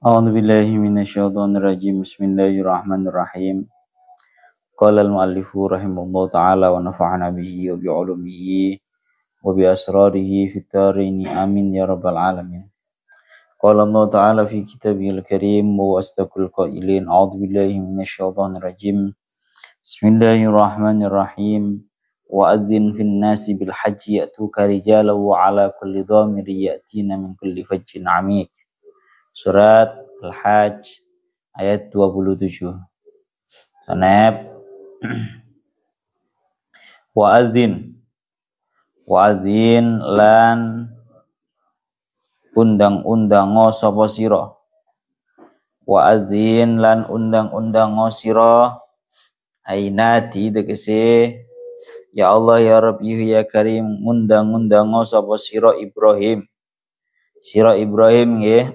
أعوذ بالله من الشيطان الرجيم بسم الله الرحمن الرحيم قال المؤلف رحمه الله تعالى ونفعنا به وبعلومه وبأسراره في الدارين آمين يا رب العالمين. قال الله تعالى في كتابه الكريم وأصدق القائلين أعوذ بالله من الشيطان الرجيم بسم الله الرحمن الرحيم وأذن في الناس بالحج يأتوك رجالا وعلى كل ضامر يأتين من كل فج عميق. Surat Al-Hajj ayat 27. Sanep Wa'adzin lan undang-undango sapa sira. Wa'adzin lan undang-undango sira ainati tegese ya Allah ya Rabbi ya Karim undang-undango sapa sira Ibrahim. Sira Ibrahim nggih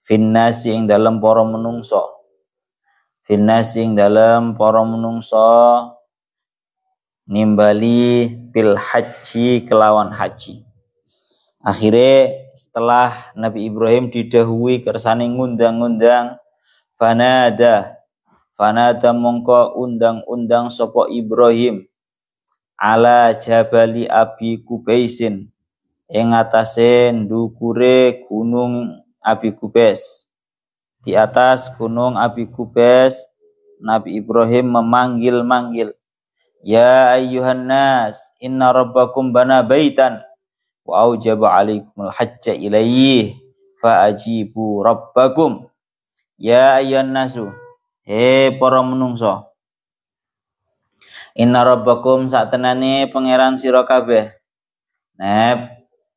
finnasi ing dalam para menungso. Finnasi ing dalam para menungso nimbali bil haji kelawan haji. Akhirnya setelah Nabi Ibrahim didahului kersane ngundang-undang fanada mongko undang-undang sapa Ibrahim ala jabali Abi Kubaisin ing atase ndukure gunung Abi Kubais. Di atas gunung Abi Kubais Nabi Ibrahim memanggil-manggil, ya ayyuhan nas inna rabbakum bana baitan wa aujaba alaikumul hajja ilaihi fa ajibu rabbakum. Ya ayyuhan nasu, he para menungso, inna rabbakum saktenane pangeran sira kabeh.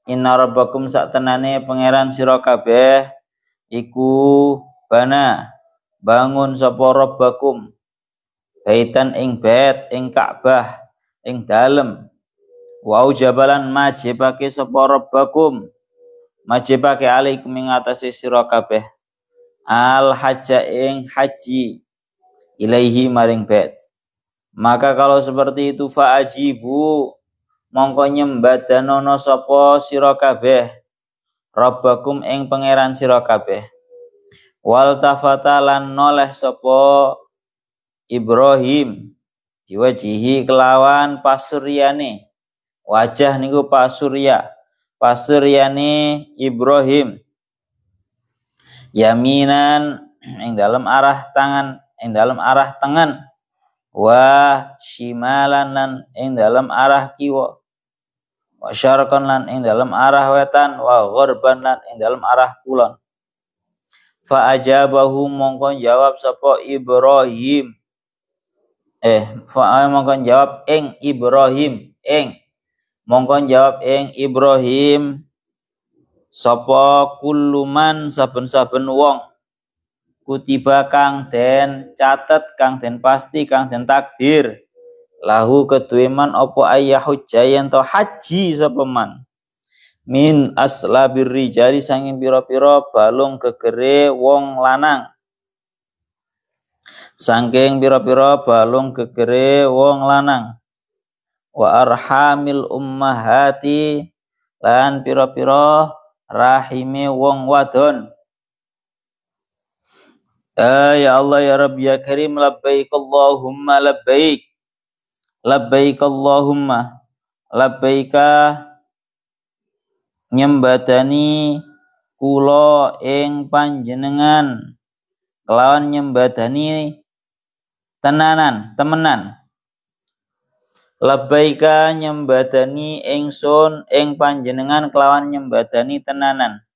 Inna rabbakum saktenane pangeran sira kabeh iku bana bangun sapa rabbakum baitan ing bait ing Ka'bah ing dalem wa jabalan majibake sapa rabbakum majibake alaikum ing atase sira kabeh al hajja ing haji ilaihi maring bait. Maka kalau seperti itu fa ajibu mongko nyembadanono sapa sira kabeh rabbakum ing pangeran sira kabeh. Wal tafata lan noleh sapa Ibrahim diwajihi kelawan pasuryane. Wajah niku pasuryane Ibrahim yaminan ing dalam arah tangan wa shimalan lan ing dalam arah kiwa wa syarqan lan ing dalam arah wetan wa gharban lan ing dalam arah kulon. Fa ajabahu mongkon jawab sapa Ibrahim mongkon jawab ing Ibrahim sapa kulluman saben-saben wong kutiba kang den catet kang den pasti kang den takdir lahu kedue man apa ayah hujjayan to haji sapa man min aslabir rijali sanging pira-pira balung gegere wong lanang wa arhamil ummahati lan pira-pira rahime wong wadon. Ya Allah ya Rabbi ya Karim labbaik Allahumma labbaik. Labbaik Allahumma labbaika nyembadani kula ing panjenengan kelawan nyembadani temenan. Labbaika nyembadani ingsun ing panjenengan kelawan nyembadani tenanan.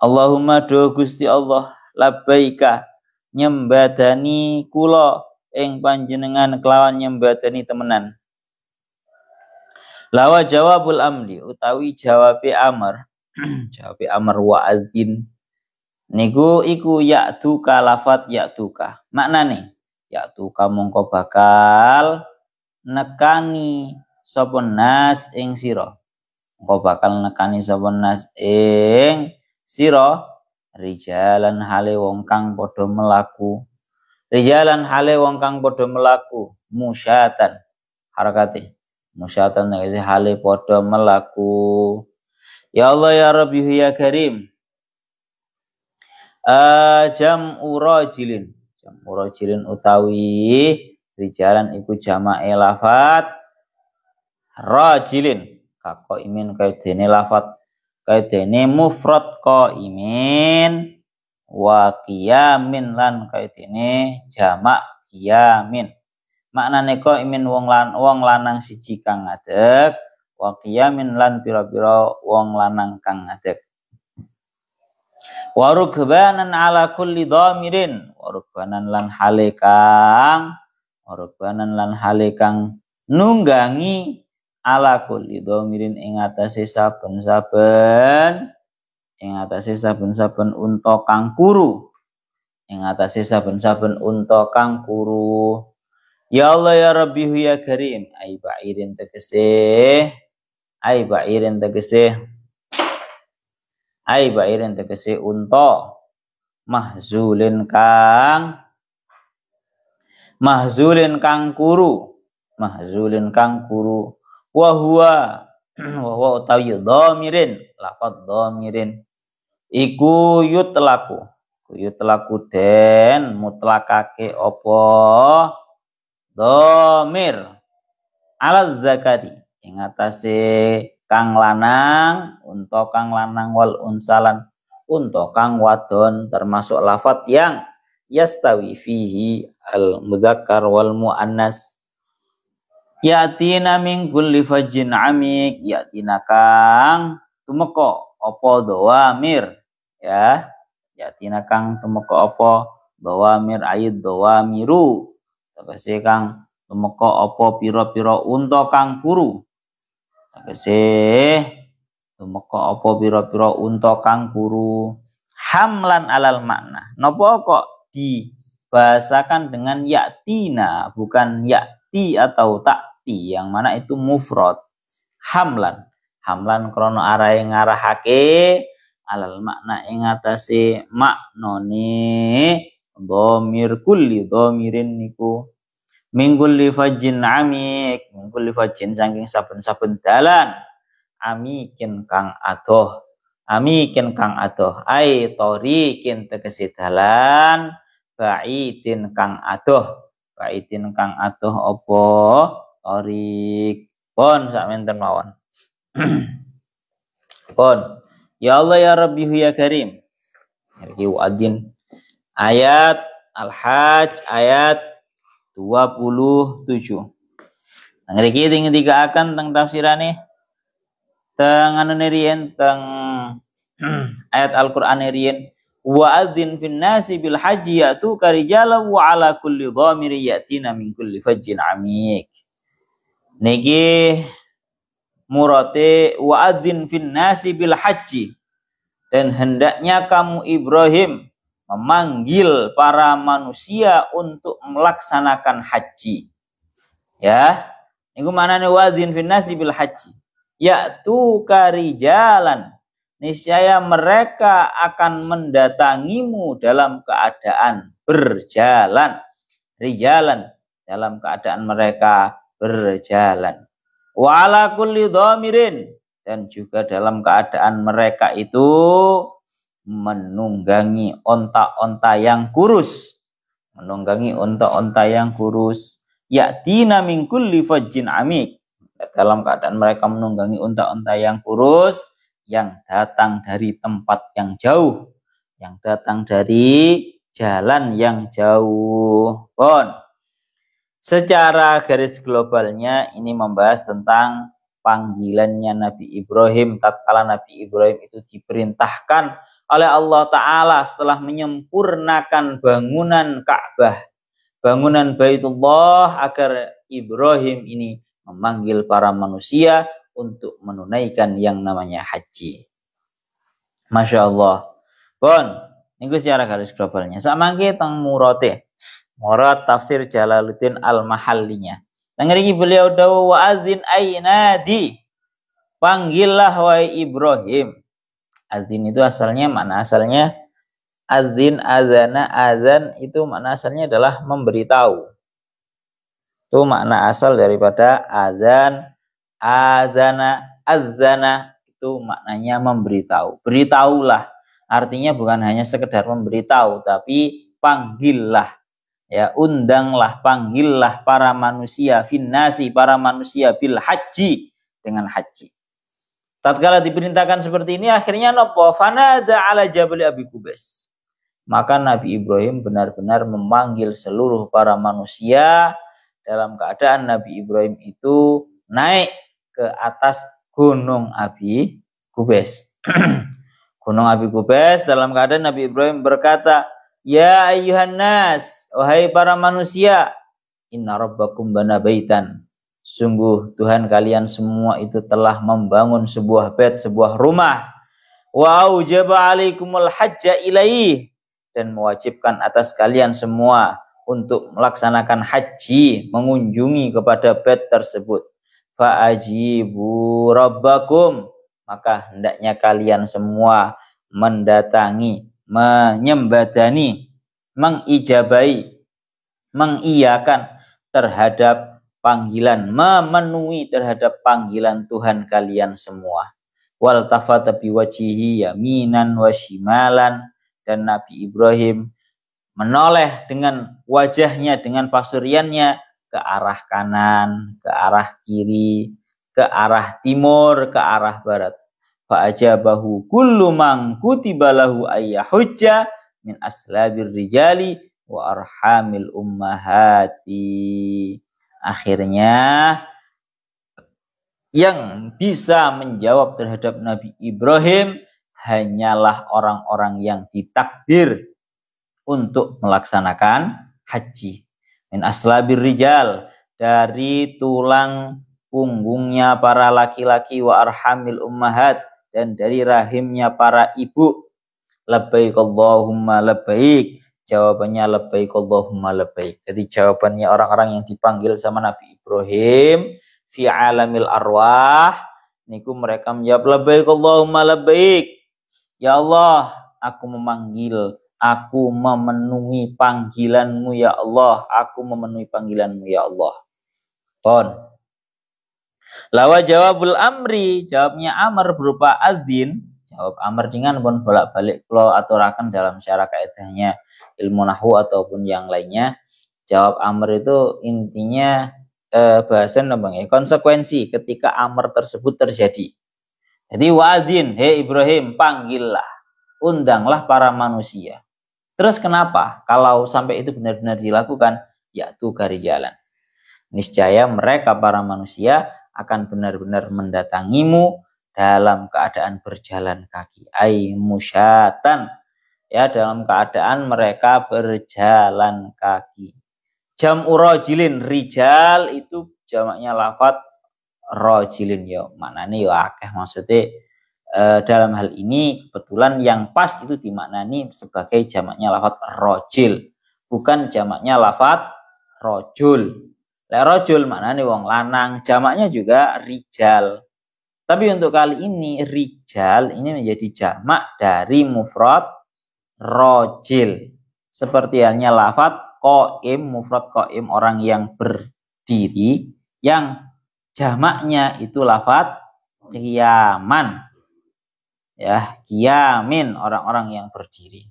Allahumma do Gusti Allah labbaika nyembadani kula ing panjenengan kelawan nyembadani temenan. Lawa jawabul amri utawi jawabe amr jawabe amr wa'adzin niku iku ya'tuka lafat ya'tuka maknane ya'tuka mongko bakal nekani sapa nas ing sira rijalan hale wong kang padha melaku musyatan harakate musyatan tegese hale padha melaku. Ya Allah ya Rabbi ya Karim Jam'u rajilin utawi rijalan iku jama'e lafat rajilin kako imin kaya dene lafat kaya dene mufrad qaimin wa qiyamin lan kaya dene jamak qiyamin. Maknane qaimin wong lanang siji kang ngadeg wa qiyamin lan pira-pira wong lanang kang ngadeg. Wa rukbanan ala kulli dhamirin warukbanan lan hale kang nunggangi ala kulli dhamirin ing atase saben-saben unta kang kuru ya Allah ya Rabbi ya Karim ai ba'irin tegese unta mahzulin kang kuru wa huwa utawi dhamirin lafadz dhamirin iku yutlaku den mutlakake apa dhamir ala zakari ing atase kang lanang unta kang lanang wal unsalan unta kang wadon termasuk lafadz yang yastawi fihi al mudzakkar wal muannas yatina min kulli fajjin amik yatina kang tumeka apa dhawamir ya yatina kang tumeka apa dhawamir ayat dhawamiru tegese kang tumeka apa pira-pira unta kang kuru tegese tumeka apa pira-pira unta kang kuru hamlan alal makna napa kok dibahasakan dengan yatina bukan yati atau takti yang mana itu mufrad hamlan krana arahe ngarahake alal makna ing atase maknane dhamir kulli dhamirin niku mingkulli fajjin amik mingkulli fajjin saking saben-saben dalan amikin kang adoh ai tariqin tegese dalan ba'idin kang adoh apa tariq pon sakmenten mawon pon ya Allah ya Rabbi ya Karim iki wadin ayat Al-Hajj ayat 27. Ngriki digaaken teng tafsirane teng anune riyen teng ayat Al-Qur'an riyen wa adzin fin nasi bil haji yatu karijala wa ala kulli dhamiri yatina min kulli fajjin amik. Niki murate wa adzin fin nasi bil haji dan hendaknya kamu Ibrahim memanggil para manusia untuk melaksanakan haji. Ya, niku manane wadzin fin nasi bil haji. Yaitu karijalan. Niscaya mereka akan mendatangimu dalam keadaan berjalan. Rijalan dalam keadaan mereka berjalan. Wa ala kulli dhamirin dan juga dalam keadaan mereka itu menunggangi onta-onta yang kurus. Yatina min kulli fajjin amik. Dalam keadaan mereka menunggangi onta-onta yang kurus yang datang dari tempat yang jauh, yang datang dari jalan yang jauh. Secara garis globalnya ini membahas tentang panggilannya Nabi Ibrahim tatkala Nabi Ibrahim itu diperintahkan oleh Allah Ta'ala setelah menyempurnakan bangunan Ka'bah, bangunan Baitullah, agar Ibrahim ini memanggil para manusia untuk menunaikan yang namanya haji. Masya Allah. Ini secara garis globalnya. Samangke teng murad tafsir Jalaluddin Al-Mahallinya. Ngriki beliau dawuh wa adzin ainadi. Panggillah wahai Ibrahim. Adzin itu makna asalnya adzin azana azan itu makna asalnya adalah memberitahu. Itu makna asal daripada azan azana azana itu maknanya memberitahu. Beritahulah Artinya bukan hanya sekedar memberitahu, tapi panggillah, ya, undanglah, panggillah para manusia, finnasi, para manusia, bil haji, dengan haji. Tatkala diperintahkan seperti ini, akhirnya nopo fanada ala jabal Abi Qubais. Maka Nabi Ibrahim benar-benar memanggil seluruh para manusia dalam keadaan Nabi Ibrahim itu naik ke atas gunung Abi Qubais. Gunung Abi Qubais, dalam keadaan Nabi Ibrahim berkata, ya ayyuhan nas, wahai para manusia, inna rabbakum bana baitan. Sungguh Tuhan kalian semua itu telah membangun sebuah bait, sebuah rumah. Wa aujaba alaikumul hajja ilaih, dan mewajibkan atas kalian semua untuk melaksanakan haji, mengunjungi kepada bait tersebut. Fa ajibu rabbakum, maka hendaknya kalian semua mendatangi, menyembadani, mengijabai, mengiyakan terhadap panggilan, memenuhi terhadap panggilan Tuhan kalian semua. Wal tafata biwajihi yaminan wa shimalan, dan Nabi Ibrahim menoleh dengan wajahnya, dengan pasuriannya ke arah kanan, ke arah kiri, ke arah timur, ke arah barat. Fa ajabahu kullu man kutiba lahu ayyahujja min aslabir rijali wa arhamil ummahati. Akhirnya yang bisa menjawab terhadap Nabi Ibrahim hanyalah orang-orang yang ditakdir untuk melaksanakan haji. Min aslabir rijal, dari tulang punggungnya para laki-laki, wa arhamil ummahat, dan dari rahimnya para ibu. Labbaik Allahumma labbaik, jawabannya labbaik Allahumma labbaik. Jadi jawabannya orang-orang yang dipanggil sama Nabi Ibrahim fi alamil arwah niku mereka menjawab labbaik Allahumma labbaik. Ya Allah, aku memanggil, aku memenuhi panggilanmu ya Allah, aku memenuhi panggilanmu ya Allah. Pon. Lawa jawabul amri, jawabnya Amr berupa adzin. Jawab Amr dengan pun bolak-balik kalau aturakan dalam syarah kaidahnya ilmu nahwu ataupun yang lainnya. Jawab Amr itu intinya bahasan konsekuensi ketika Amr tersebut terjadi. Jadi wa'adzin, hei Ibrahim, panggillah, undanglah para manusia. Terus kenapa? Kalau sampai itu benar-benar dilakukan, yaitu gari jalan. Niscaya mereka para manusia akan benar-benar mendatangimu dalam keadaan berjalan kaki. Ai musyatan, ya, dalam keadaan mereka berjalan kaki. Jam'u rajilin, rijal itu jamaknya lafadz rajilin, ya maknanya ya akeh, maksudnya dalam hal ini kebetulan yang pas itu dimaknani sebagai jamaknya lafadz rajil, bukan jamaknya lafadz rajul. Rajul maknanya wong lanang, jamaknya juga rijal. Tapi untuk kali ini rijal ini menjadi jamak dari mufrad rajil. Seperti halnya lafadz qaim, mufrad qaim orang yang berdiri, yang jamaknya itu lafadz qiyaman. Ya, qiyamin, orang-orang yang berdiri.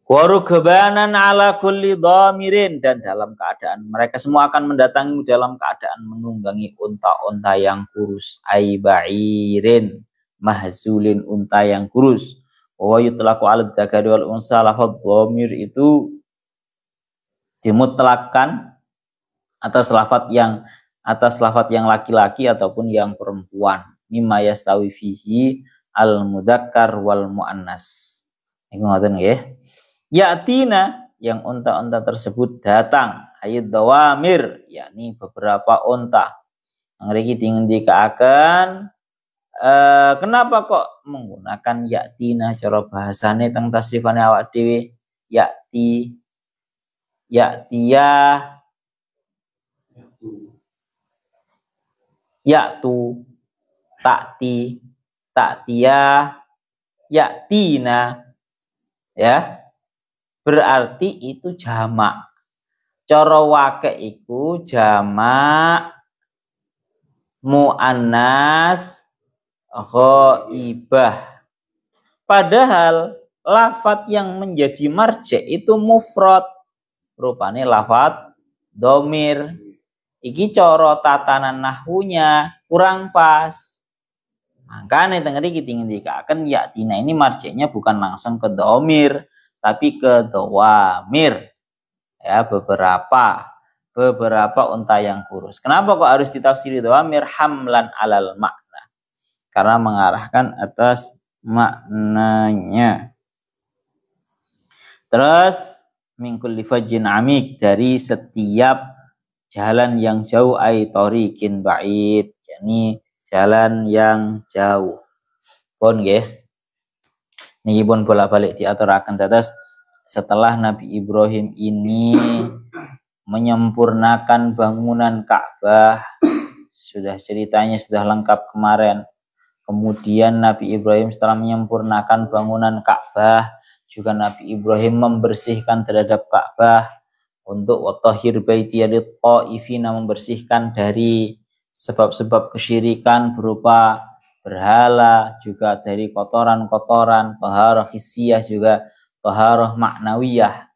Warugbanan ala kulli dhamirin, dan dalam keadaan mereka semua akan mendatangi dalam keadaan menunggangi unta-unta yang kurus. Ai ba'irin mahzulin, unta yang kurus. Wa yutlaqu 'ala dzakari wal unsa, lafadz dhamir itu dimutlakkan atas lafadz yang laki-laki ataupun yang perempuan. Mimma yastawi fihi al mudzakkar wal muannas. Iku ngoten nggih. Ya'tina, yang unta-unta tersebut datang, ayat dawamir, yakni beberapa unta. Ngriki dingendikaken kenapa kok menggunakan ya'tina, cara bahasane teng tasrifane awak dhewe ya'ti, ya'tiya, ya'tu, ta'ti, ta'tiya, ya'tina, ya. Berarti itu jamak. Cara wake iku jamak muannas ghaibah. Padahal lafat yang menjadi marji itu mufrad. Rupane lafat domir. Iki coro tatanan nahwunya kurang pas. Makanya tengeri kita ngendikaken yatina ini marjinya bukan langsung ke domir, tapi ke dawamir. Ya, beberapa unta yang kurus. Kenapa kok harus ditafsiri dawamir? Hamlan alal makna. Karena mengarahkan atas maknanya. Terus mingkul lifajin amik, dari setiap jalan yang jauh, ay tariqin ba'id, yakni jalan yang jauh. Pun nggih. Niki pun bolak-balik diaturaken dados setelah Nabi Ibrahim ini menyempurnakan bangunan Ka'bah, sudah ceritanya sudah lengkap kemarin. Kemudian Nabi Ibrahim setelah menyempurnakan bangunan Ka'bah, juga Nabi Ibrahim membersihkan terhadap Ka'bah untuk watahhir baiti lit-taifina, membersihkan dari sebab-sebab kesyirikan berupa berhala, juga dari kotoran-kotoran, taharah hissiyah, juga taharah ma'nawiyah.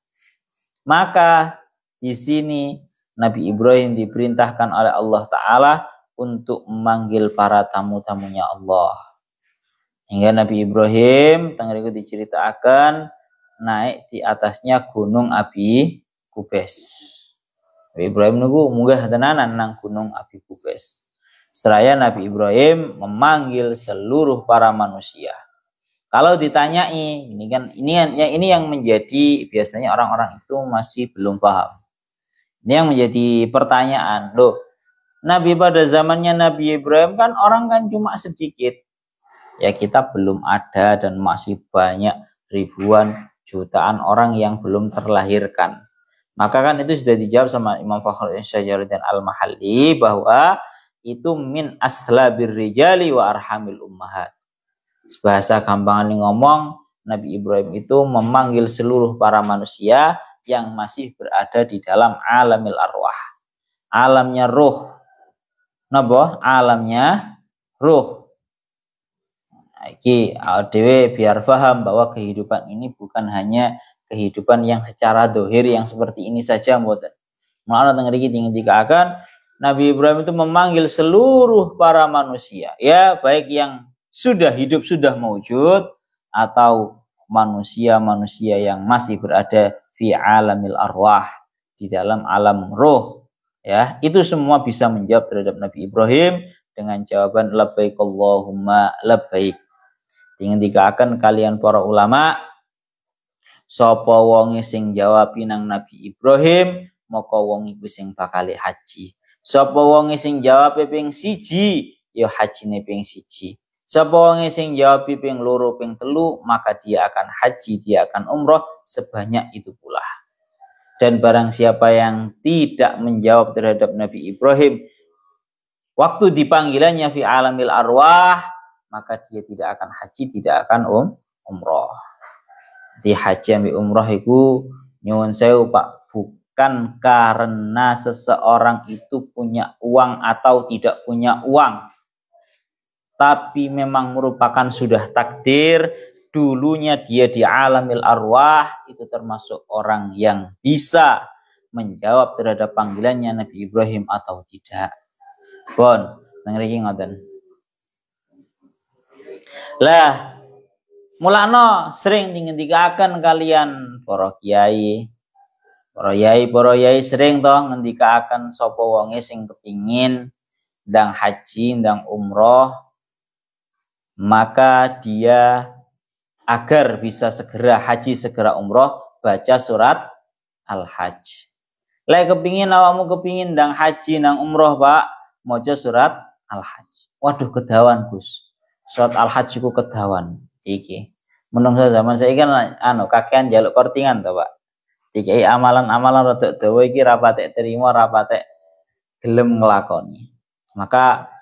Maka di sini Nabi Ibrahim diperintahkan oleh Allah Ta'ala untuk memanggil para tamu-tamunya Allah. Hingga Nabi Ibrahim tengeriku diceritakan naik di atasnya gunung Abi Kubes. Nabi Ibrahim nunggu munggah tenanan nang gunung Abi Kubes. Seraya Nabi Ibrahim memanggil seluruh para manusia. Kalau ditanyai, ini yang menjadi biasanya orang-orang itu masih belum paham. Ini yang menjadi pertanyaan. Loh, Nabi pada zamannya Nabi Ibrahim kan orang kan cuma sedikit. Ya kita belum ada dan masih banyak ribuan jutaan orang yang belum terlahirkan. Maka kan itu sudah dijawab sama Imam Fakhruddin Syajaruddin Al-Mahalli bahwa itu min aslabir rijali wa arhamil ummahat. Bahasa gampang ngomong, Nabi Ibrahim itu memanggil seluruh para manusia yang masih berada di dalam alamil arwah. Alamnya ruh. Napa? Alamnya ruh. Iki dewe biar paham bahwa kehidupan ini bukan hanya kehidupan yang secara dohir yang seperti ini saja, mboten. Mulane teng mriki dikatakan Nabi Ibrahim itu memanggil seluruh para manusia, ya baik yang sudah hidup, sudah mewujud, atau manusia-manusia yang masih berada fi alamil arwah, di dalam alam roh, ya itu semua bisa menjawab terhadap Nabi Ibrahim dengan jawaban labbaik Allahumma labbaik. Dikatakan kalian para ulama, sapa wonge sing jawab nang Nabi Ibrahim, maka wong iku sing bakal haji. Sapa wonge sing jawab ping 1, ya hajine ping 1. Sapa wonge sing jawab ping 2, ping 3, maka dia akan haji, dia akan umroh sebanyak itu pula. Dan barang siapa yang tidak menjawab terhadap Nabi Ibrahim waktu dipanggilannya fi alamil arwah, maka dia tidak akan haji, tidak akan umroh. Di haji ambil umroh itu nyuwun sewu Pak, bukan karena seseorang itu punya uang atau tidak punya uang, tapi memang merupakan sudah takdir dulunya dia di alamil arwah itu termasuk orang yang bisa menjawab terhadap panggilannya Nabi Ibrahim atau tidak. Pun ngriki ngoten. Lah mulano sering ngendikaken kalian para kiai, para yai sering toh ngendikaken sapa wonge sing kepingin ndang haji, ndang umroh, maka dia agar bisa segera haji, segera umroh, baca surat Al-Hajj. Lek kepingin awakmu kepingin ndang haji, ndang umroh, Pak, maca surat Al-Hajj. Waduh kedawan, Gus. Surat Al-Hajj ku kedawan iki. Menungso zaman saiki kan kakean njaluk kortingan to, Pak. Iki amalan-amalan rada dawa iki ra patek trima, ra patek gelem nglakoni. Maka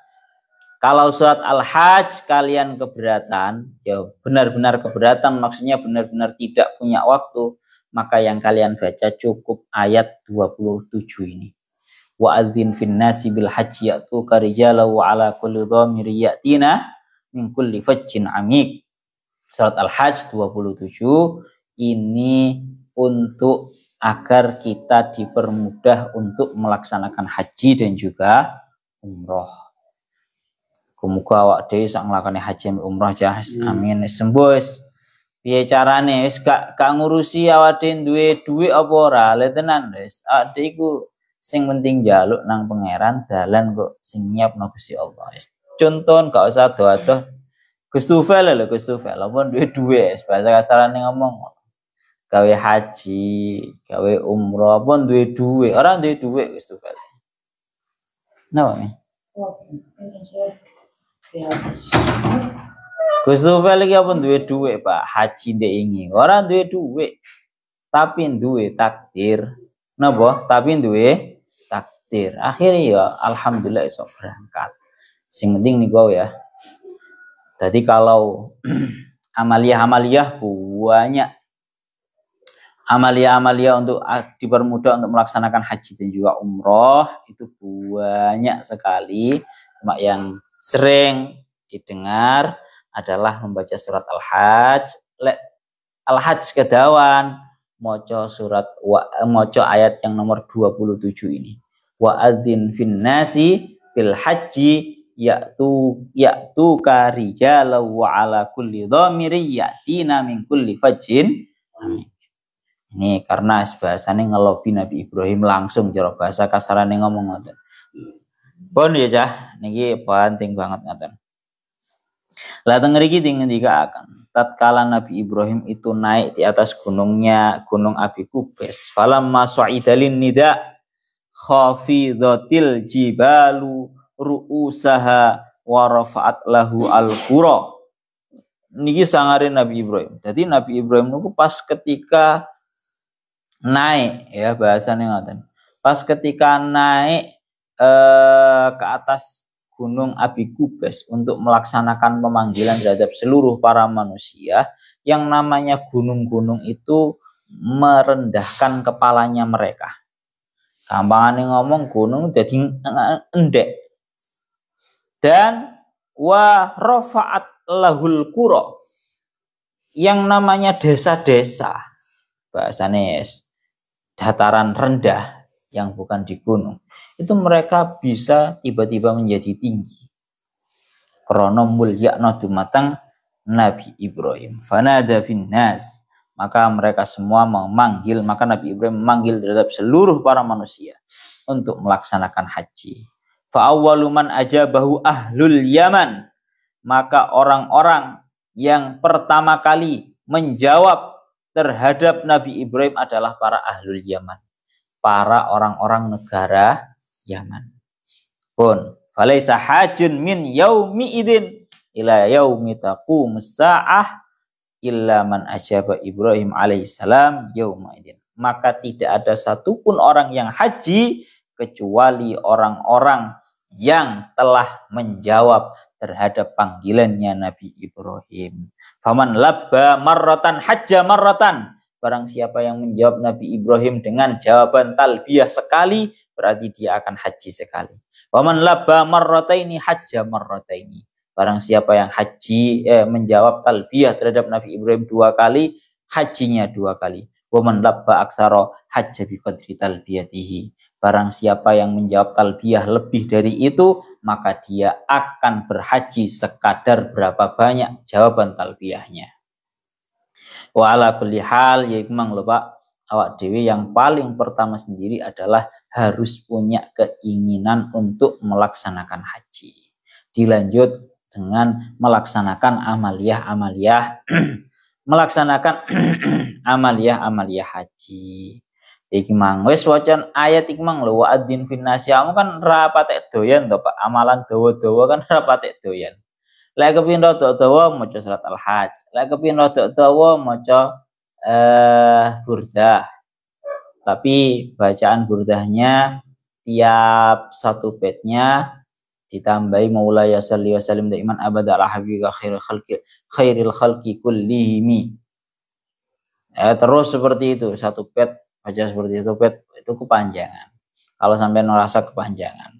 kalau surat Al-Hajj kalian keberatan, ya benar-benar keberatan, maksudnya benar-benar tidak punya waktu, maka yang kalian baca cukup ayat 27 ini. Wa adzin fin nasi bil hajji ya'tuka rijalan wa ala kulli dhamir ya'tina min kulli fajjin amik. Surat Al-Hajj 27 ini untuk agar kita dipermudah untuk melaksanakan haji dan juga umroh. Muga awak dhewe sak nglakoni haji dan umroh jahas. Amin. Sembuh wis. Piye carane wis gak ngurusi awak dhewe duwe dhuwit apa ora. Le tenan wis. Awak dhewe iku sing penting njaluk nang pangeran dalan kok sing nyiapno Gusti Allah. Wis conton gak usah ado-ado. Gus Tufel lho Gus Tufel. Apa duwe dhuwit bahasa kasarane ngomong. Gawe haji, gawe umroh, apa duwe dhuwit. Ora duwe dhuwit Gus Tufel. Napa? Gus Tufel iki apa duwe dhuwit, Pak? Haji ndek ingi. Ora duwe dhuwit. Tapi duwe takdir. Napa? Tapi duwe takdir. Akhirnya ya alhamdulillah iso berangkat. Sing penting niku ya. Jadi kalau amaliyah-amaliyah banyak. Amalia-amalia untuk dipermudah untuk melaksanakan haji dan juga umroh itu banyak sekali. Cuma yang sering didengar adalah membaca surat Al-Hajj. Al-Hajj kedawan moco ayat yang nomor 27 ini. Wa adzin fin nasi bil haji ya'tu karijalan wa ala kulli dhamiri ya'tina min kulli fajjin. Amin. Ini karena bahasane ngelobi Nabi Ibrahim langsung cara bahasa kasarane ngomong ngoten. Pun ya cah, niki penting banget ngoten. Lah teng mriki ngendikaken, tatkala Nabi Ibrahim itu naik di atas gunungnya Gunung Abi Kubais, falamma su'idalin nida khafidatil jibalu ru'usaha wa rafa'at lahu al-qura. Niki sangare Nabi Ibrahim. Jadi Nabi Ibrahim niku pas ketika naik ya bahasanya ngoten. Pas ketika naik ke atas Gunung Abi Kubais untuk melaksanakan pemanggilan terhadap seluruh para manusia, yang namanya gunung-gunung itu merendahkan kepalanya mereka. Gampangane ngomong gunung jadi endek. Dan wa rafa'at lahul qura. Yang namanya desa-desa bahasanya dataran rendah yang bukan di gunung, itu mereka bisa tiba-tiba menjadi tinggi. Krana mulyakna dumateng Nabi Ibrahim. Fanada finnas, maka mereka semua memanggil, maka Nabi Ibrahim memanggil terhadap seluruh para manusia untuk melaksanakan haji. Fa awwalu man ajabahu ahlul Yaman, maka orang-orang yang pertama kali menjawab terhadap Nabi Ibrahim adalah para ahlul Yaman, para orang-orang negara Yaman. Pun falaisa hajun min yaumi idin ila yaumi taqumus saah illa man ajaba Ibrahim alaihissalam yauma idin. Maka tidak ada satupun orang yang haji kecuali orang-orang yang telah menjawab terhadap panggilannya Nabi Ibrahim. Faman labba marratan hajja marratan. Barang siapa yang menjawab Nabi Ibrahim dengan jawaban talbiyah sekali, berarti dia akan haji sekali. Faman labba marrataini hajja marrataini. Barang siapa yang menjawab talbiyah terhadap Nabi Ibrahim 2 kali, hajinya 2 kali. Waman labba aksara hajja biqadri talbiyatihi. Barang siapa yang menjawab talbiyah lebih dari itu, maka dia akan berhaji sekadar berapa banyak jawaban talbiyahnya. Wa ala kulli hal, yaitu mang lho Pak, awak dewe yang paling pertama sendiri adalah harus punya keinginan untuk melaksanakan haji. Dilanjut dengan melaksanakan amaliyah-amaliyah melaksanakan amaliyah-amaliyah haji. Iki mang wis wacan ayat iki mang lho, wa adzin fin nasyamu kan ra patek doyan to Pak, amalan dawa-dawa kan ra patek doyan. Lek kepin rada dawa maca surat Al-Hajj, lek kepin rada dawa maca burdah. Tapi bacaan burdahnya tiap satu baitnya ditambahi maula ya salli wa sallim daiman abada ala habibika khairil khalqi kullihimi. Terus seperti itu, satu bait baca seperti itu, bait itu kepanjangan. Kalau sampai merasa kepanjangan.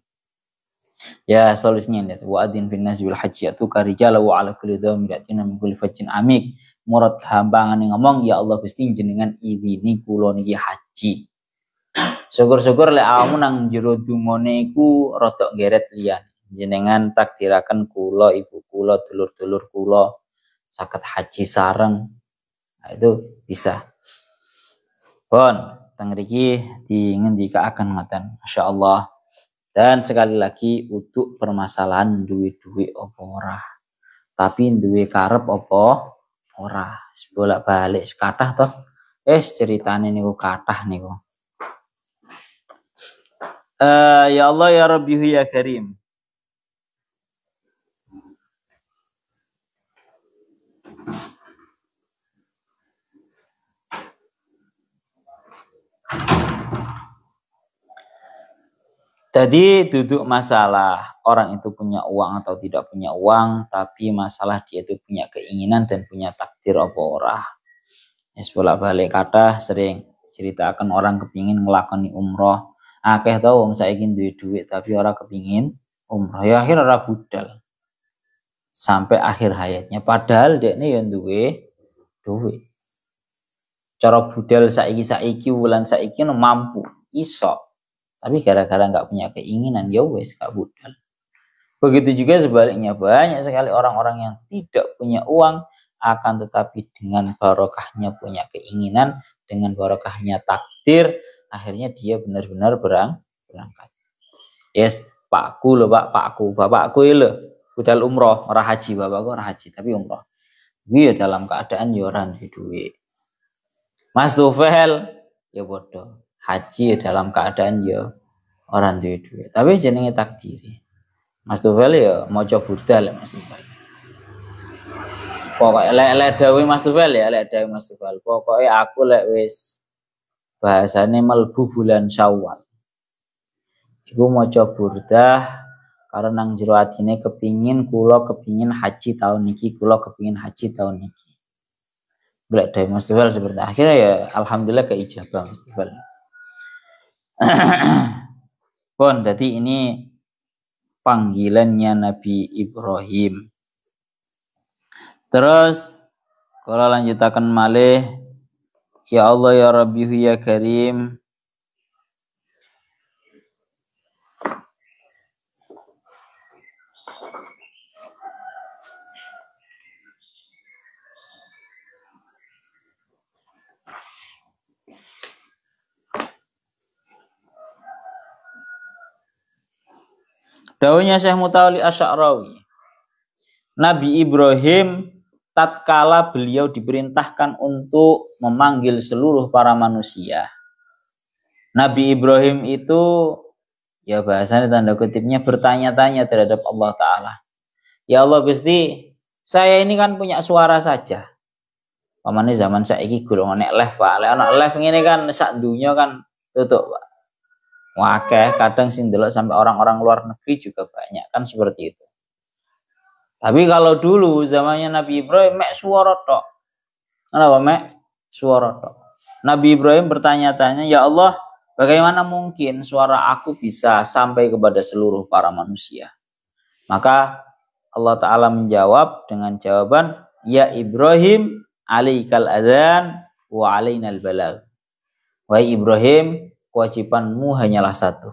Ya solusinya lihat wa adin bin nas bil haji atu karijala wa ala kulli dhamir yatina min kulli fajjin amik. Murad hambangan ngomong ya Allah Gusti jenengan idini kula niki haji. Syukur-syukur lek awakmu nang jero dungane iku rada geret liyan. Jenengan takdiraken kula ibu kula dulur-dulur kula saged haji sareng. Nah, itu bisa. Pun teng mriki dingendikaaken ngoten. Masyaallah. Dan sekali lagi untuk permasalahan duwe-duwe apa ora. Tapi duwe karep apa ora. Bolak-balik kathah toh. Ceritane niku kathah niku. Ya Allah ya Rabbi ya Karim. Jadi duduk masalah orang itu punya uang atau tidak punya uang, tapi masalah dia itu punya keinginan dan punya takdir apa ora. Bolak-balik kata sering ceritakan orang kepingin ngelakoni umroh. Akeh tau wong saiki duwe duit tapi ora kepingin umroh. Ya akhir ora budal. Sampai akhir hayatnya padahal dekne ya duwe duit. Cara budal saiki wulan saiki no mampu iso. Tapi gara-gara nggak punya keinginan, ya wes gak budal. Begitu juga sebaliknya, banyak sekali orang-orang yang tidak punya uang, akan tetapi dengan barokahnya punya keinginan, dengan barokahnya takdir, akhirnya dia benar-benar berangkat. Yes, pakku loh pak, bapakku loh, budal umroh, ora haji, bapakku ora haji, tapi umroh. Dia dalam keadaan yoran di duit. Mas Tufel, ya bodoh. Haji dalam keadaan ya orang duit. Tapi jenenge takdiri. Mas Tufel ya maca burdal Mas Tufel. Pokoke lek dawuh Mas Tufel ya, lek dawuh Mas Tufel. Pokoke aku lek wis bahasane melbu bulan Syawal. Iku maca burdah karena nang jero atine kepingin haji tahun niki, kula kepingin haji tahun niki. Lek dawuh Mas Tufel seperti akhirnya ya alhamdulillah keijabah Mas Tufel. Pun, jadi ini panggilannya Nabi Ibrahim. Terus kalau lanjutakan malih, ya Allah ya Rabbi ya Karim. Dawuhnya Syekh Mutawalli Asy'arawi. Nabi Ibrahim tatkala beliau diperintahkan untuk memanggil seluruh para manusia. Nabi Ibrahim itu ya bahasanya tanda kutipnya bertanya-tanya terhadap Allah Ta'ala. Ya Allah Gusti, saya ini kan punya suara saja. Pamane zaman saiki golongane live Pak. Lek ana live ngene kan sak dunya kan tutup Pak. Wakeh kadang sing delok sampai orang-orang luar negeri juga banyak kan seperti itu. Tapi kalau dulu zamannya Nabi Ibrahim mek suara tok. Kenapa mek suara tok? Nabi Ibrahim bertanya-tanya, "Ya Allah, bagaimana mungkin suara aku bisa sampai kepada seluruh para manusia?" Maka Allah Ta'ala menjawab dengan jawaban, "Ya Ibrahim, alaikal adzan wa alainal balagh." Wahai Ibrahim, kewajibanmu hanyalah satu,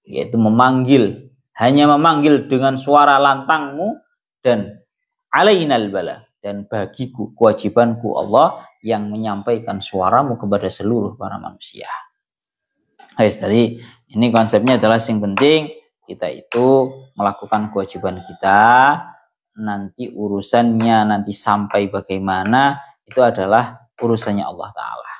yaitu memanggil, hanya memanggil dengan suara lantangmu, dan alainal bala, dan bagiku kewajibanku Allah yang menyampaikan suaramu kepada seluruh para manusia. Tadi ini konsepnya adalah yang penting kita itu melakukan kewajiban kita, nanti urusannya nanti sampai bagaimana itu adalah urusannya Allah Ta'ala.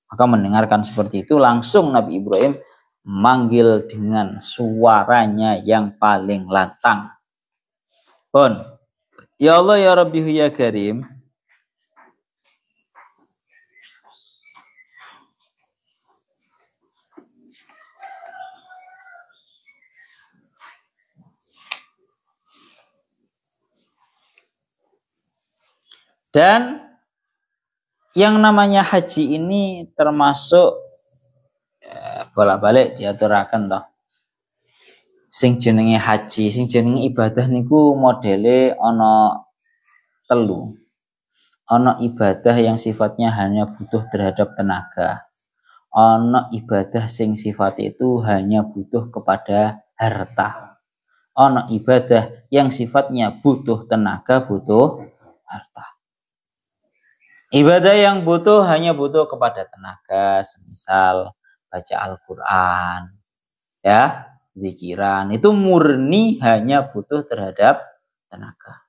Maka mendengarkan seperti itu langsung Nabi Ibrahim manggil dengan suaranya yang paling lantang. Pun, ya Allah ya Rabbi ya Karim. Dan yang namanya haji ini termasuk bolak-balik diaturakan toh. Sing jenenge haji, sing jenenge ibadah niku modele ana telu. Ana ibadah yang sifatnya hanya butuh terhadap tenaga. Ana ibadah sing sifat itu hanya butuh kepada harta. Ana ibadah yang sifatnya butuh tenaga, butuh harta. Ibadah yang hanya butuh kepada tenaga, semisal baca Al-Quran, ya, zikiran, itu murni hanya butuh terhadap tenaga.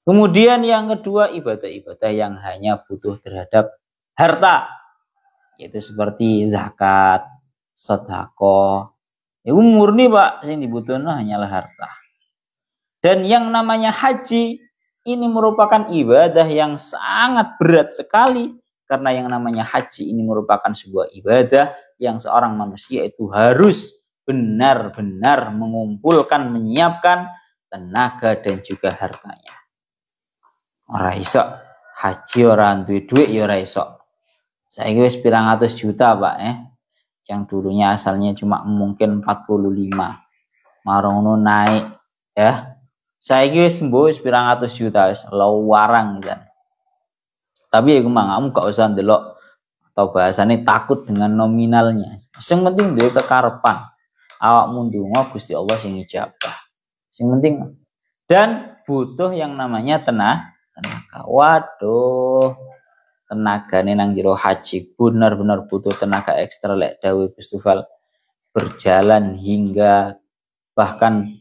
Kemudian yang kedua, ibadah-ibadah yang hanya butuh terhadap harta, yaitu seperti zakat, sedekah. Itu murni Pak, yang dibutuhkan hanyalah harta. Dan yang namanya haji ini merupakan ibadah yang sangat berat sekali, karena yang namanya haji ini merupakan sebuah ibadah yang seorang manusia itu harus benar-benar mengumpulkan, menyiapkan tenaga dan juga hartanya. Ora iso haji ora duwe duit ya ora iso. Saiki wis pirang atus juta Pak yang dulunya asalnya cuma mungkin 45. Marono naik ya. Saiki wis mbuh pirang atus juta wis lawarang kan. Tapi ya kamu gak usah ndelok atau bahasane takut dengan nominalnya. Sing penting duwe kekarepan. Awakmu ndonga Gusti Allah sing ijabah. Sing penting dan butuh yang namanya tenaga. Waduh, tenaga nih nang jero haji benar-benar butuh tenaga ekstra lek dawuh Gusti Fal, berjalan hingga bahkan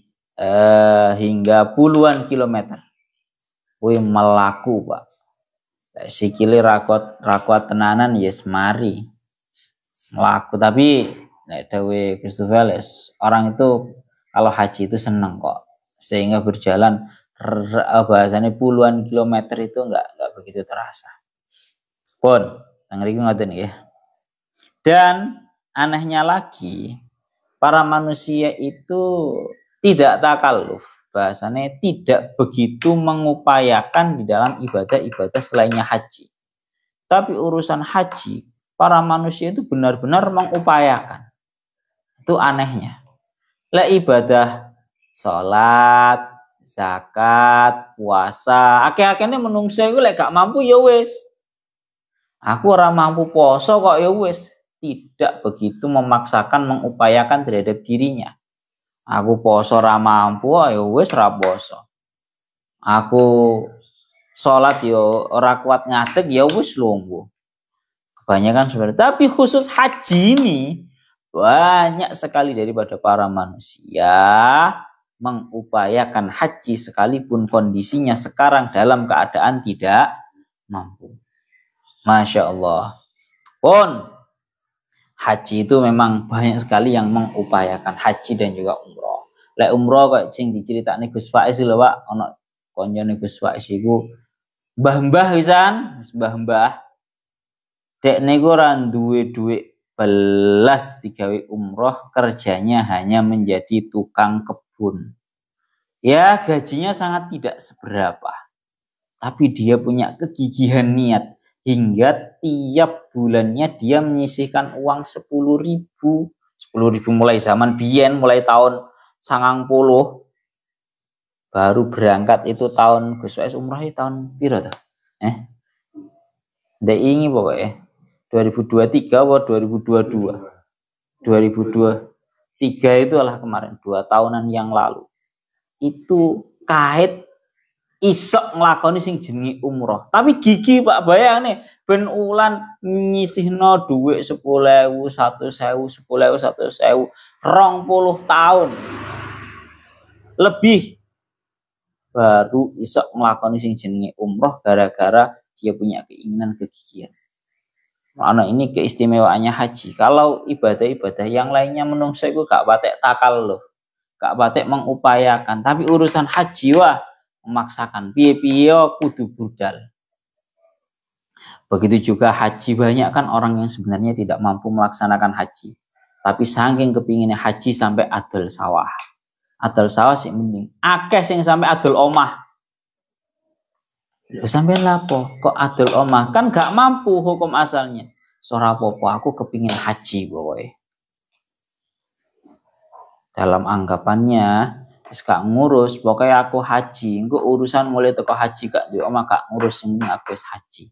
hingga puluhan kilometer. Kuwi melaku Pak. Lek sikile rakuat tenanan yes mari. Melaku, tapi lek dawuh Gusti Fal orang itu kalau haji itu seneng kok. Sehingga berjalan bahasanya puluhan kilometer itu enggak begitu terasa. Pun, tangriku ngoten ya. Dan anehnya lagi, para manusia itu tidak takalluf, bahasanya tidak begitu mengupayakan di dalam ibadah-ibadah selainnya haji. Tapi urusan haji, para manusia itu benar-benar mengupayakan. Itu anehnya. Lah ibadah salat, zakat, puasa, akeh-akehne menungso iku lek gak mampu ya wis. Aku ora mampu poso kok ya wis. Tidak begitu memaksakan, mengupayakan terhadap dirinya. Aku poso ora mampu ya wis ora poso. Aku salat yo ora kuat ngadeg ya wis lungguh. Kebanyakan seperti itu. Tapi khusus haji ini banyak sekali daripada para manusia mengupayakan haji sekalipun kondisinya sekarang dalam keadaan tidak mampu. Masya Allah. Pun haji itu memang banyak sekali yang mengupayakan haji dan juga umroh. Lek umroh kok sing diceritakne Gus Faiz lho Pak, ana konjone Gus Faiz iku mbah-mbah pisan, mbah-mbah. Dek niku ora duwe dhuwit belas digawe umroh, kerjanya hanya menjadi tukang kebun. Ya, gajinya sangat tidak seberapa. Tapi dia punya kegigihan niat. Hingga tiap bulannya dia menyisihkan uang 10.000. 10.000 mulai zaman biyen, mulai tahun 90. Baru berangkat itu tahun Gus Wais umrah tahun piro ta? Ndak ingi pokoknya. 2023 atau 2022. 2023 itu adalah kemarin, 2 tahunan yang lalu. Itu kait isok nglakoni sing jenenge umroh. Tapi gigi Pak bayangne ben ulan nyisihno dhuwit 10.000, 1.000, 10.000, 1.000, 20 tahun. Lebih baru isok nglakoni sing jenenge umroh gara-gara dia punya keinginan kegigihan. Nah, ini keistimewaannya haji. Kalau ibadah-ibadah yang lainnya menungso iku gak patek takalluf, gak patek mengupayakan, tapi urusan haji wah memaksakan, piye-piye kudu budal. Begitu juga haji, banyak kan orang yang sebenarnya tidak mampu melaksanakan haji, tapi saking kepinginnya haji sampai adol sawah. Adol sawah sih mending. Akeh sing sampai adol omah. Lho sampean lapo kok adol omah, kan gak mampu hukum asalnya. Ora apa-apa, aku kepingin haji pokoknya. Dalam anggapannya wis gak ngurus, pokoknya aku haji. Engko urusan mulai teko haji gak duwe omah gak ngurus, ini aku wis haji.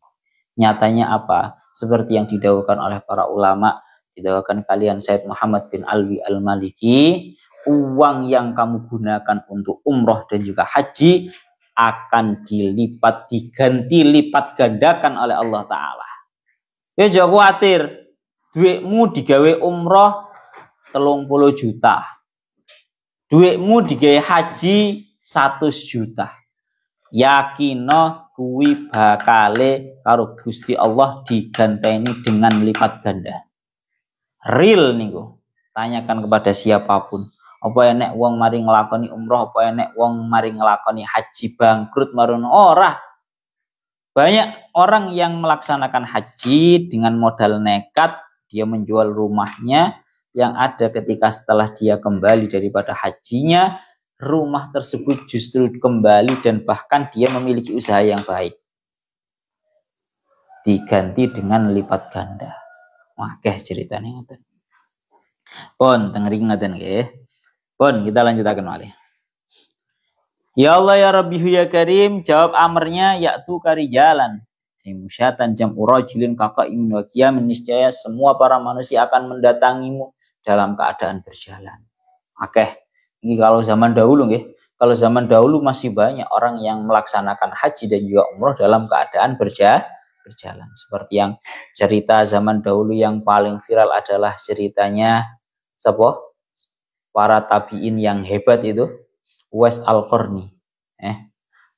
Nyatanya apa? Seperti yang didhawuhkan oleh para ulama, didhawuhkan kalian Said Muhammad bin Alwi Al-Maliki, uang yang kamu gunakan untuk umroh dan juga haji akan dilipat, diganti lipat gandakan oleh Allah Ta'ala. Ya jangan khawatir, duitmu digawe umroh 30 juta. Duitmu digawe haji 100 juta. Yakino kuwi bakale karo Gusti Allah diganteni dengan lipat ganda. Real niku. Tanyakan kepada siapapun. Apa enek wong mari nglakoni umroh, apa enek wong mari nglakoni haji bangkrut marono ora. Banyak orang yang melaksanakan haji dengan modal nekat, dia menjual rumahnya yang ada ketika setelah dia kembali daripada hajinya, rumah tersebut justru kembali dan bahkan dia memiliki usaha yang baik. Diganti dengan lipat ganda. Wakeh ceritanya ngoten. Pun tengeri ngaten nggih. Pun kita lanjutaken malih. Ya Allah ya Rabbi ya Karim, jawab amarnya yaitu karijalan. Musyatan jam urajilin kakak imin wa qiyamin, niscaya semua para manusia akan mendatangimu dalam keadaan berjalan. Oke, ini kalau zaman dahulu nggih. Kalau zaman dahulu masih banyak orang yang melaksanakan haji dan juga umroh dalam keadaan berjalan. Seperti yang cerita zaman dahulu yang paling viral adalah ceritanya siapa? Para tabiin yang hebat itu, Uwais Al-Qarni.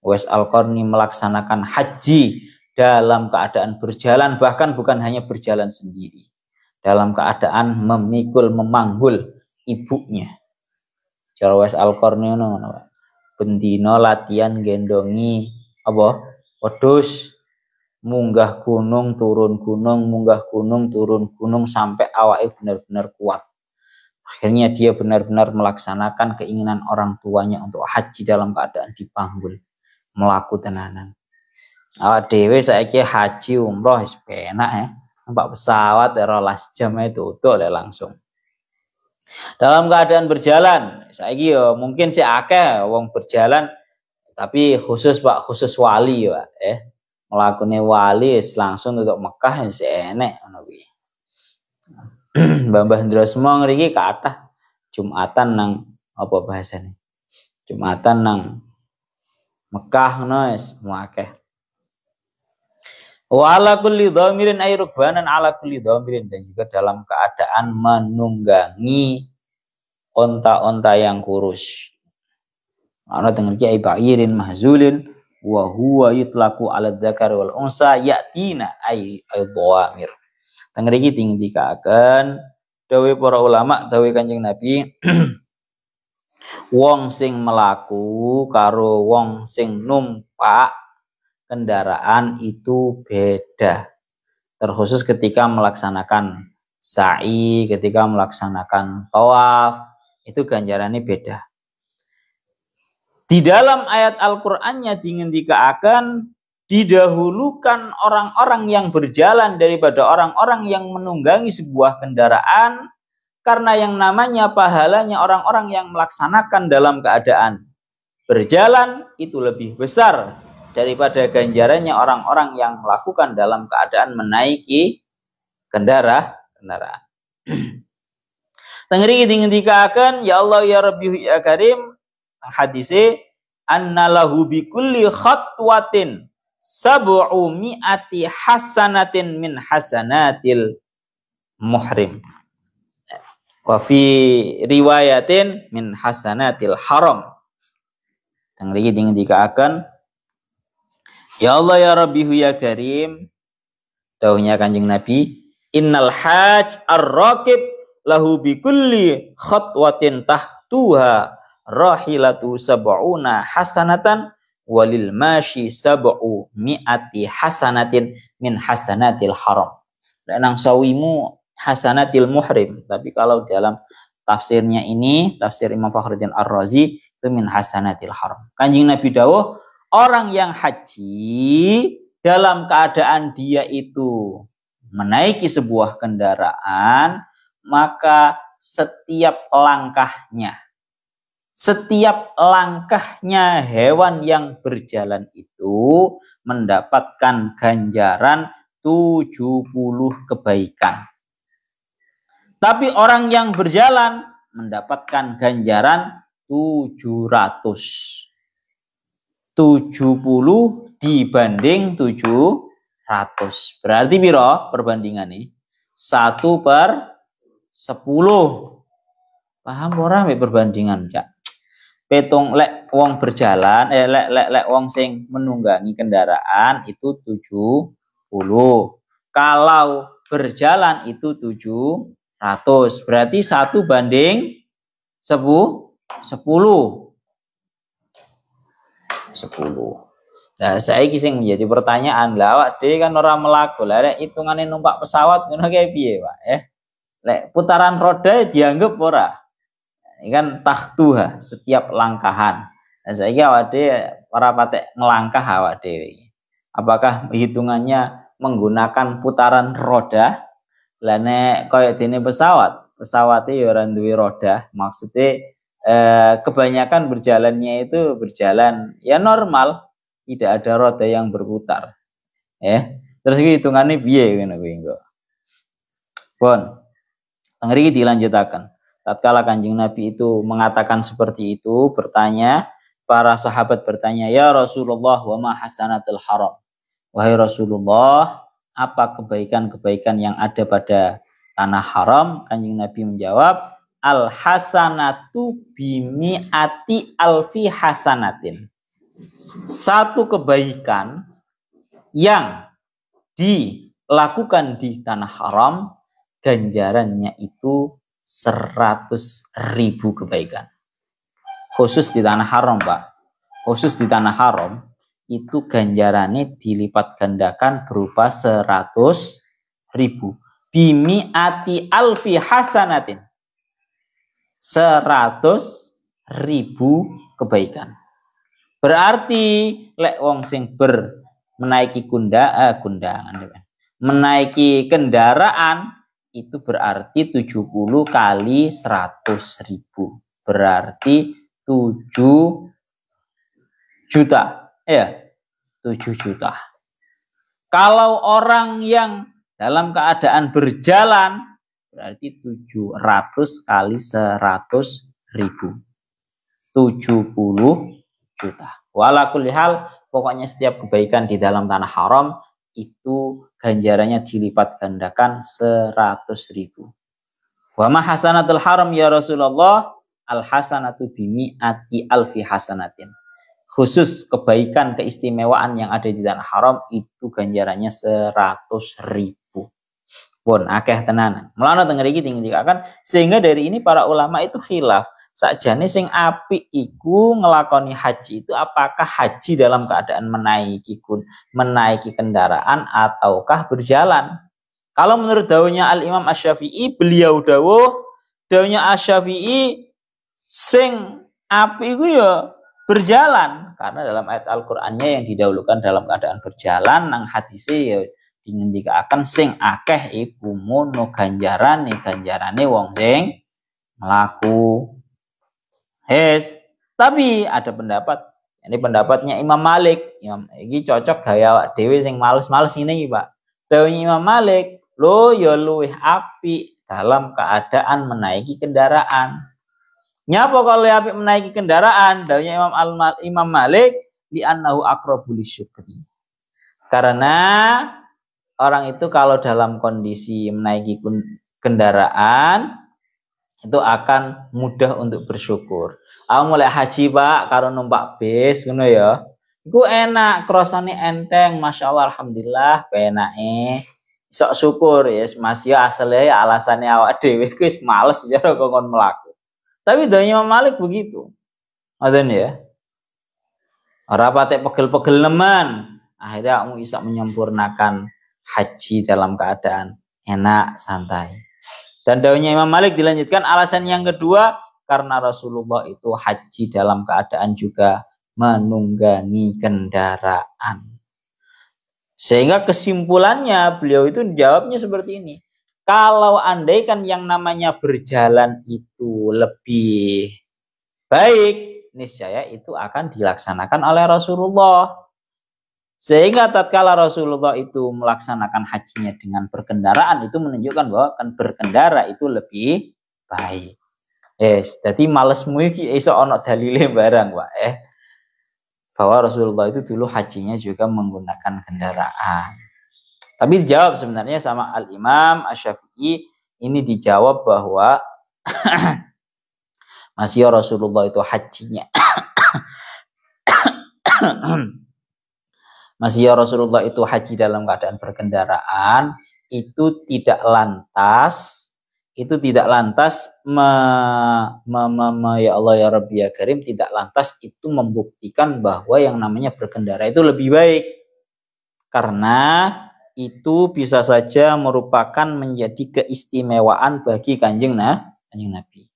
Uwais Al-Qarni melaksanakan haji dalam keadaan berjalan, bahkan bukan hanya berjalan sendiri, dalam keadaan memikul memanggul ibunya. Cara Uwais Al-Qarni ngono, bendino latihan gendongi apa? Wedhus, munggah gunung turun gunung, munggah gunung turun gunung sampai awake benar-benar kuat. Akhirnya dia benar-benar melaksanakan keinginan orang tuanya untuk haji dalam keadaan dipanggul, melaku tenanan. Awak dhewe saiki haji umroh wis penak ya. Numpak pesawat 12 jam itu tutup langsung. Dalam keadaan berjalan, saiki yo mungkin si akeh wong berjalan, tapi khusus Pak, khusus wali ya, mlakune wali langsung tutup Mekah wis enek ngono kuwi. Mbah Ndrosmo ngriki kathah Jumatan nang apa bahasane? Jumatan nang Mekah ngono wis akeh. Wa ala kulli dhamirin ay rukbanan ala kulli dhamirin, dan juga dalam keadaan menunggangi onta-onta yang kurus. Ana dengan kiai ba'irin mahzulin wa huwa yutlaqu ala dzakar wal unsa yatina ay dhamir. Teng mriki dikakaken dawuh para ulama, dawuh Kanjeng Nabi, wong sing melaku karo wong sing numpak kendaraan itu beda. Terkhusus ketika melaksanakan sa'i, ketika melaksanakan tawaf, itu ganjarannya beda. Di dalam ayat Al-Qur'annya dingendikaken didahulukan orang-orang yang berjalan daripada orang-orang yang menunggangi sebuah kendaraan, karena yang namanya pahalanya orang-orang yang melaksanakan dalam keadaan berjalan itu lebih besar daripada ganjarannya orang-orang yang melakukan dalam keadaan menaiki kendaraan. Tengeri dingendikaken ya Allah ya Rabbi ya Karim, hadise annalahu bikulli khatwatin sab'u mi'ati hasanatin min hasanatil muhrim wa fi riwayatin min hasanatil haram. Tengeri dingendikaken ya Allah ya Rabbi ya Karim, dawuhnya Kanjeng Nabi, innal hajj ar-raqib lahu bikulli khatwatin tahtuha rahilatu sab'una hasanatan walil mashi sab'u mi'ati hasanatin min hasanatil haram. Dan sawimu hasanatil muhrim, tapi kalau dalam tafsirnya ini, tafsir Imam Fakhruddin Ar-Razi, itu min hasanatil haram. Kanjeng Nabi dawuh, orang yang haji dalam keadaan dia itu menaiki sebuah kendaraan, maka setiap langkahnya. Setiap langkahnya hewan yang berjalan itu mendapatkan ganjaran 70 kebaikan. Tapi orang yang berjalan mendapatkan ganjaran 700. 70 dibanding 700. Berarti piro perbandingan ini? 1/10. Paham ora mek perbandingan, Cak? Petung lek wong berjalan, lek wong sing menunggangi kendaraan itu 70. Kalau berjalan itu 700. Berarti 1/10. 10. Nah, saiki sing menjadi pertanyaan, lah awak dhewe kan ora melaku. Lah nek hitungane numpak pesawat ngono kae piye, Pak? Lek putaran roda dianggap ora. Ini kan tahtuha, setiap langkahan. Nah, saiki awak dhewe ora patek ngelangkah awak dhewe. Apakah hitungannya menggunakan putaran roda? Lah nek koyo dene pesawate ya ora duwe roda, maksudnya kebanyakan berjalannya itu berjalan ya normal, tidak ada roda yang berputar. Terus hitungannya piye ngono kuwi engko. Pun mriki dilanjutaken. Tatkala Kanjeng Nabi itu mengatakan seperti itu, para sahabat bertanya, "Ya Rasulullah, wa ma hasanatul haram?" Wahai Rasulullah, apa kebaikan-kebaikan yang ada pada tanah haram? Kanjeng Nabi menjawab, al-hasanatu bimi'ati alfi hasanatin. Satu kebaikan yang dilakukan di tanah haram, ganjarannya itu 100.000 kebaikan. Khusus di tanah haram, Pak. Khusus di tanah haram, itu ganjarannya dilipat gandakan berupa 100.000. Bimi'ati alfi hasanatin. 100.000 kebaikan. Berarti lek wong sing menaiki menaiki kendaraan itu berarti 70 kali 100.000. Berarti 7 juta. 7 juta. Kalau orang yang dalam keadaan berjalan berarti 700 kali 100.000. 70 juta. Walakul hal, pokoknya setiap kebaikan di dalam tanah haram itu ganjarannya dilipat gandakan 100.000. Wa ma hasanatul haram ya Rasulullah, al hasanatu bimi'ati alfi hasanatin. Khusus kebaikan keistimewaan yang ada di tanah haram itu ganjarannya 100.000. Pun akeh tenanan. Mulane teng mriki dikatakan sehingga dari ini para ulama itu khilaf. Sakjane sing apik iku ngelakoni haji itu apakah haji dalam keadaan menaiki kendaraan ataukah berjalan. Kalau menurut dawuhnya Al-Imam Asy-Syafi'i, beliau dawuhnya Asy-Syafi'i sing apik iku ya berjalan, karena dalam ayat Al-Qur'annya yang didahulukan dalam keadaan berjalan, nang hadise ya dingendikaken sing akeh iku mono ganjarane wong sing mlaku. Tapi ada pendapat, ini pendapatnya Imam Malik. Ini cocok gaya awak dhewe sing males-males ngene iki, Pak. Dawuhnya Imam Malik, lo ya luwih apik dalam keadaan menaiki kendaraan. Nyapa kalau apik menaiki kendaraan? Dawuhnya Imam Malik, li annahu aqrabu lisyukri. Karena orang itu kalau dalam kondisi menaiki kendaraan itu akan mudah untuk bersyukur. Aku mulai haji, Pak, karo numpak bis ngono ya. Iku enak, krasane enteng, Masya Allah, alhamdulillah, penake. Sok syukur ya, masih asale alasannya awak dhewe wis males jare kongkon mlaku. Tapi dawuhnya Imam Malik begitu. Ngoten ya. Ora patek pegel-pegel nemen. Akhirnya kamu bisa menyempurnakan haji dalam keadaan enak, santai. Dan dawuhnya Imam Malik dilanjutkan alasan yang kedua, karena Rasulullah itu haji dalam keadaan juga menunggangi kendaraan. Sehingga kesimpulannya beliau itu jawabnya seperti ini. Kalau andaikan yang namanya berjalan itu lebih baik, niscaya itu akan dilaksanakan oleh Rasulullah. Sehingga tatkala Rasulullah itu melaksanakan hajinya dengan berkendaraan, itu menunjukkan bahwa kan berkendara itu lebih baik. Jadi malesmu iki iso ana dalile barang, Pak. Bahwa Rasulullah itu dulu hajinya juga menggunakan kendaraan. Tapi dijawab sebenarnya sama Al-Imam Asy-Syafi'i, ini dijawab bahwa masih Rasulullah itu hajinya masih Rasulullah itu haji dalam keadaan berkendaraan, itu tidak lantas ya Allah ya Rabbi ya Karim, tidak lantas itu membuktikan bahwa yang namanya berkendara itu lebih baik, karena itu bisa saja merupakan menjadi keistimewaan bagi Kanjeng Nabi.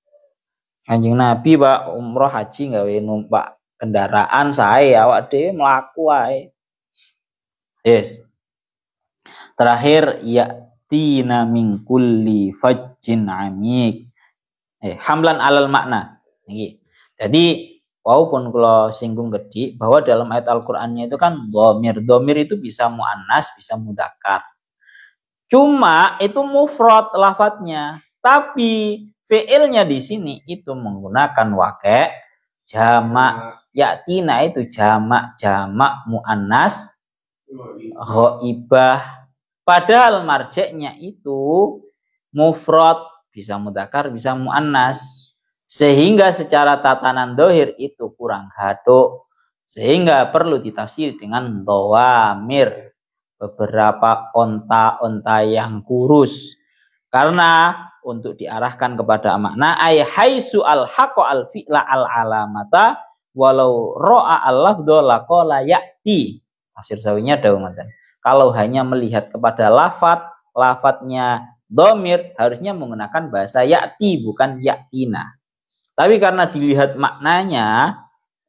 Kanjeng Nabi Pak umroh haji gawe numpak kendaraan saya, awak dhewe mlaku wae. Yes. Terakhir yatina min kulli fajjin amik. Hamlan alal makna. Niki. Jadi walaupun kalau singgung gede bahwa dalam ayat Al-Qur'annya itu kan dhamir. Dhamir itu bisa muannas, bisa mudzakkar. Cuma itu mufrad lafadznya. Tapi fi'ilnya di sini itu menggunakan waqi' jamak. Yatina itu jamak muannas ghaibah. Padahal marjeknya itu mufrad, bisa mudzakkar, bisa muannas. Sehingga secara tatanan dohir itu kurang haduk, sehingga perlu ditafsir dengan dhawamir, beberapa onta-onta yang kurus, karena untuk diarahkan kepada makna ay haisu al haqa al fi'la al alamata walau ro'a al lafdho laqala ya'ti. Tafsir sawinya dawuh. Kalau hanya melihat kepada lafadznya dhamir harusnya menggunakan bahasa ya'ti bukan ya'tina. Tapi karena dilihat maknanya,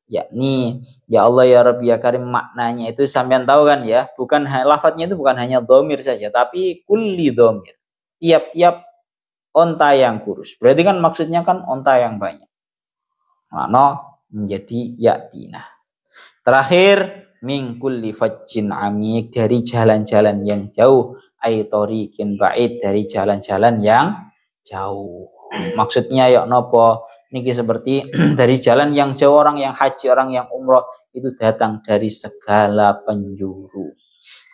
yakni ya Allah ya Rabbi ya Karim, maknanya itu sampean tahu kan ya, bukan lafadznya itu bukan hanya dhamir saja, tapi kulli dhamir, tiap-tiap onta yang kurus. Berarti kan maksudnya kan onta yang banyak. Makna menjadi ya'tina. Terakhir, min kulli fajjin amik, dari jalan-jalan yang jauh, ay tariqin ba'id, dari jalan-jalan yang jauh. Maksudnya ya nopo niki seperti dari jalan yang jauh, orang yang haji, orang yang umroh itu datang dari segala penjuru.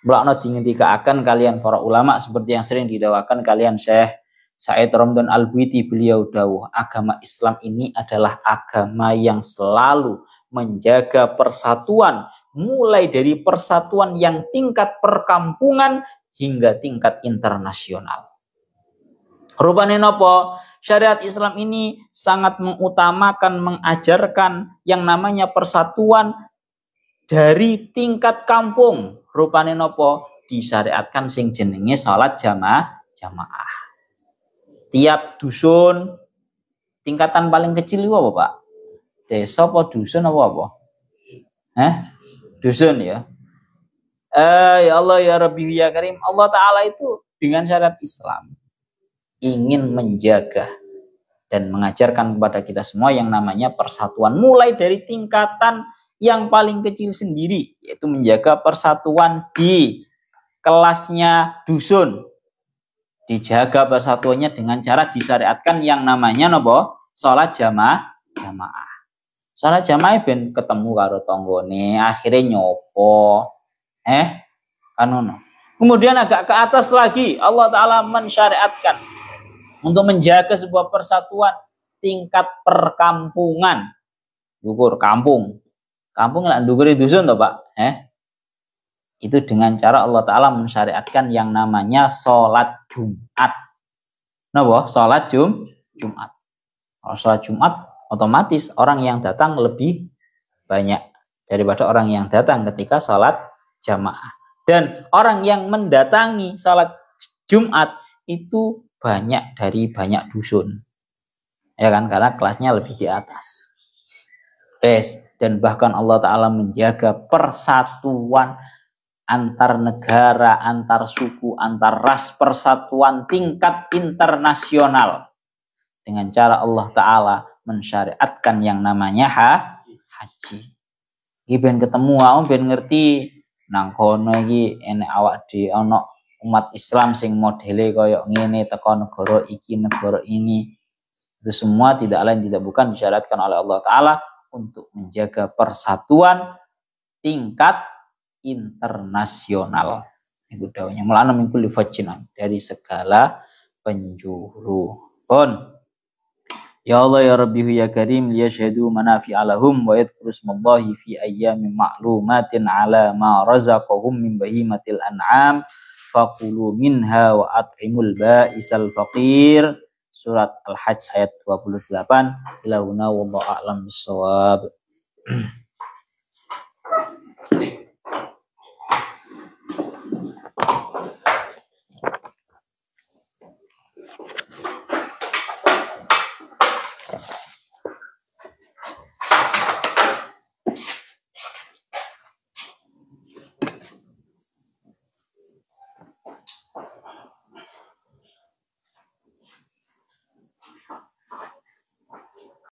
Mulakno dingendikaken kalian para ulama seperti yang sering didawakan kalian Syekh Said Ramdan Al-Buiti, beliau dawuh, agama Islam ini adalah agama yang selalu menjaga persatuan, mulai dari persatuan yang tingkat perkampungan hingga tingkat internasional. Rupane nopo? Syariat Islam ini sangat mengutamakan, mengajarkan yang namanya persatuan dari tingkat kampung. Rupane nopo? Disyariatkan sing jenenge salat jamaah. Tiap dusun, tingkatan paling kecil itu apa Pak? Desa apa dusun apa? Dusun ya. Ya Allah ya Rabbi ya Karim, Allah Ta'ala itu dengan syariat Islam ingin menjaga dan mengajarkan kepada kita semua yang namanya persatuan, mulai dari tingkatan yang paling kecil sendiri, yaitu menjaga persatuan di kelasnya dusun. Dijaga persatuannya dengan cara disyariatkan yang namanya nopo? Salat jamaah. Salat jamaah ben ketemu karo tanggane, akhirnya nyopo. Kanono. Kemudian agak ke atas lagi Allah Ta'ala mensyariatkan untuk menjaga sebuah persatuan tingkat perkampungan. Dukur kampung lah dukur dusun toh Pak. Itu dengan cara Allah Ta'ala mensyariatkan yang namanya sholat Jumat. Napa? Sholat Jumat. Kalau sholat Jumat otomatis orang yang datang lebih banyak daripada orang yang datang ketika sholat jamaah. Dan orang yang mendatangi sholat Jumat itu banyak dari banyak dusun, ya kan, karena kelasnya lebih di atas. Dan bahkan Allah Ta'ala menjaga persatuan antar negara, antar suku, antar ras, persatuan tingkat internasional dengan cara Allah Ta'ala mensyariatkan yang namanya haji. Iki ben ketemu aku ben ngerti nang kono iki enek awak dhewe ana umat Islam sing modele koyo ngene teko negara iki negara ini. Itu semua tidak lain tidak bukan disyaratkan oleh Allah Ta'ala untuk menjaga persatuan tingkat internasional. Itu dawuhnya mulana min kulli fajjin dari segala penjuru. Ya Allah ya Rabbi ya Karim liyashhadu manafi'a lahum wa yadhkuru ismallahi fi ayyamin ma'lumatin ala ma razaqahum min bahimatil an'am faqulu minha wa at'imul ba'isal faqir. Surat Al-Hajj ayat 28. Ila huna wallahu a'lam bissawab.